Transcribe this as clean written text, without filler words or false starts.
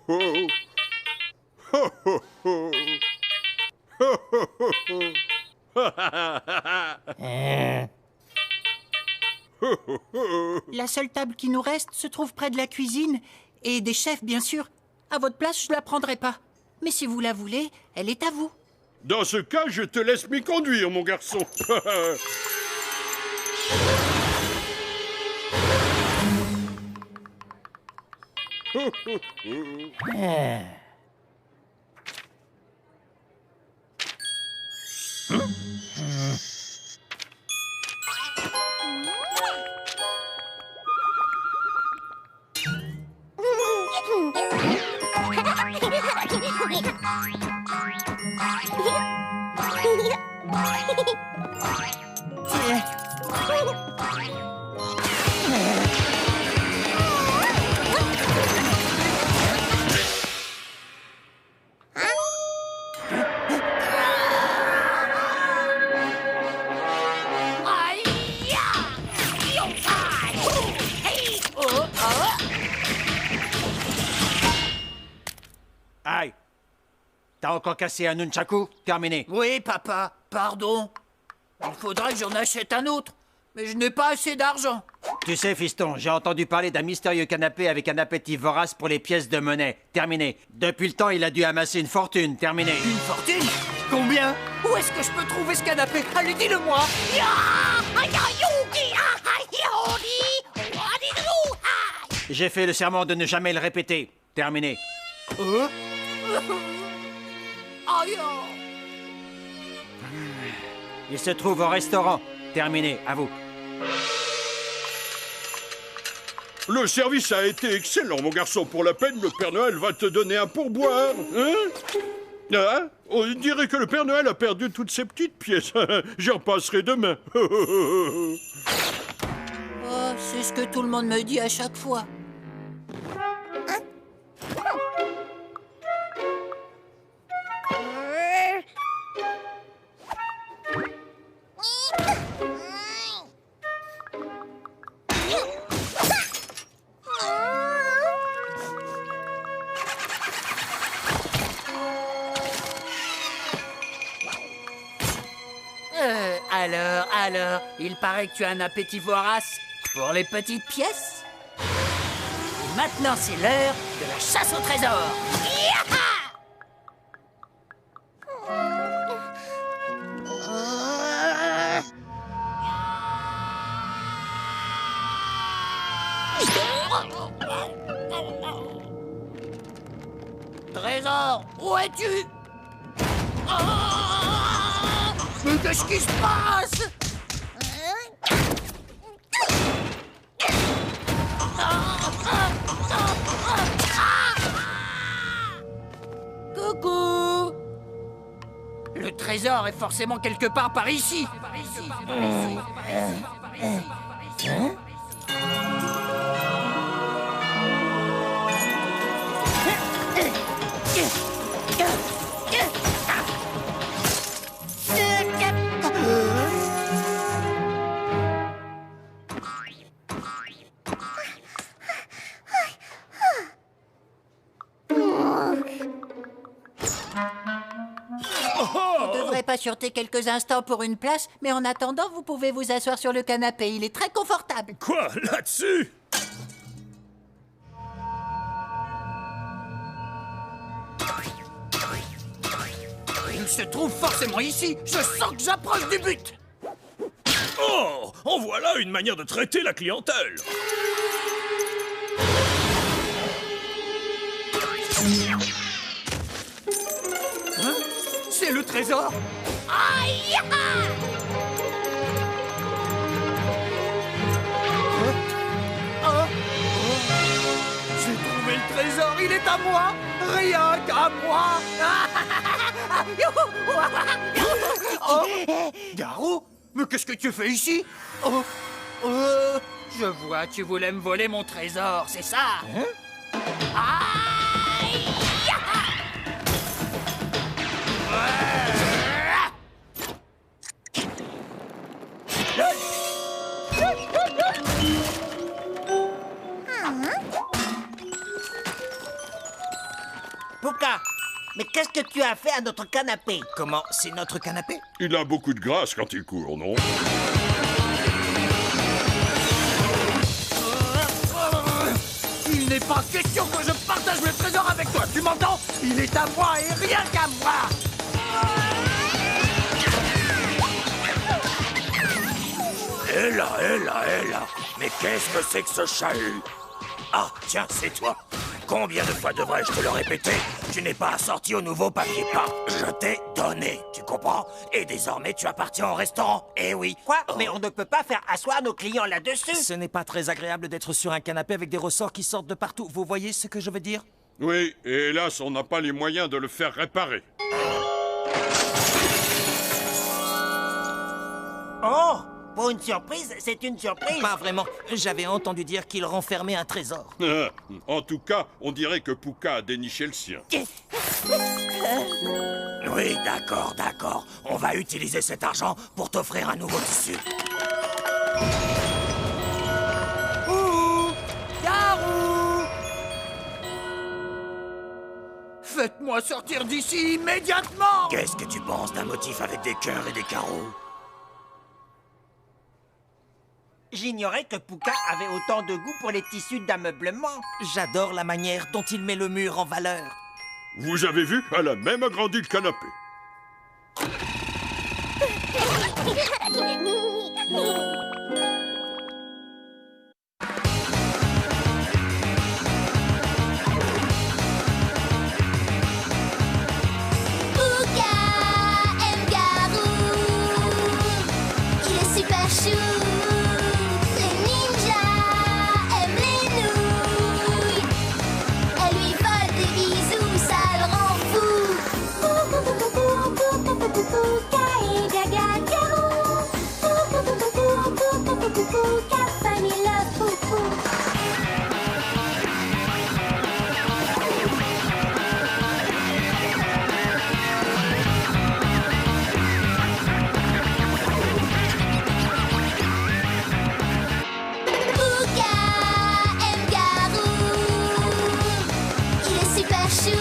ho. Ho, ho, ho. Ho, ho, ho, ho. La seule table qui nous reste se trouve près de la cuisine et des chefs, bien sûr. À votre place, je ne la prendrai pas. Mais si vous la voulez, elle est à vous. Dans ce cas, je te laisse m'y conduire, mon garçon. Aïe! T'as encore cassé un nunchaku? Terminé. Oui, papa, pardon. Il faudra que j'en achète un autre. Mais je n'ai pas assez d'argent. Tu sais, fiston, j'ai entendu parler d'un mystérieux canapé avec un appétit vorace pour les pièces de monnaie. Terminé. Depuis le temps, il a dû amasser une fortune. Terminé. Une fortune? Combien? Où est-ce que je peux trouver ce canapé? Allez, dis-le-moi. J'ai fait le serment de ne jamais le répéter. Terminé. Aïe. Il se trouve au restaurant. Terminé. À vous. Le service a été excellent, mon garçon. Pour la peine, le Père Noël va te donner un pourboire. Hein? On dirait que le Père Noël a perdu toutes ses petites pièces. J'en passerai demain. Oh, c'est ce que tout le monde me dit à chaque fois. Alors, il paraît que tu as un appétit vorace pour les petites pièces. Et maintenant, c'est l'heure de la chasse au trésor. Trésor, où es-tu? Mais qu'est-ce qui se passe? Coucou! Le trésor est forcément quelque part par ici. On devrait patienter quelques instants pour une place, mais en attendant, vous pouvez vous asseoir sur le canapé. Il est très confortable. Quoi? Là-dessus? Il se trouve forcément ici. Je sens que j'approche du but. Oh! En voilà une manière de traiter la clientèle! Hein? C'est le trésor. Aïe! J'ai trouvé le trésor, il est à moi. Rien qu'à moi. Oh, Garou, mais qu'est-ce que tu fais ici? Je vois, tu voulais me voler mon trésor, c'est ça? Aïe! Pouka, mais qu'est-ce que tu as fait à notre canapé? Comment? C'est notre canapé? Il a beaucoup de grâce quand il court, non? Il n'est pas question que je partage le trésor avec toi, tu m'entends? Il est à moi et rien qu'à moi! Hé là, hé là, hé là. Mais qu'est-ce que c'est que ce chahut? Ah, tiens, c'est toi. Combien de fois devrais-je te le répéter? Tu n'es pas assorti au nouveau papier peint. Je t'ai donné, tu comprends? Et désormais, tu appartiens au restaurant. Eh oui. Quoi? Mais on ne peut pas faire asseoir nos clients là-dessus. Ce n'est pas très agréable d'être sur un canapé avec des ressorts qui sortent de partout. Vous voyez ce que je veux dire? Oui, et hélas, on n'a pas les moyens de le faire réparer. Oh! Pour une surprise, c'est une surprise. Pas vraiment. J'avais entendu dire qu'il renfermait un trésor. En tout cas, on dirait que Pouka a déniché le sien. Oui, d'accord, d'accord. On va utiliser cet argent pour t'offrir un nouveau tissu. Ouh! Garou! Faites-moi sortir d'ici immédiatement! Qu'est-ce que tu penses d'un motif avec des cœurs et des carreaux? J'ignorais que Pouka avait autant de goût pour les tissus d'ameublement. J'adore la manière dont il met le mur en valeur. Vous avez vu? Elle a même agrandi le canapé. Pouka aime Garou. Il est super chou. Les ninjas aiment les nouilles. Elle lui vole des bisous, ça le rend fou. Pouka et Gaga Garou. Pouka Funny Love Poupou. Pouka aime Garou. Il est super chou.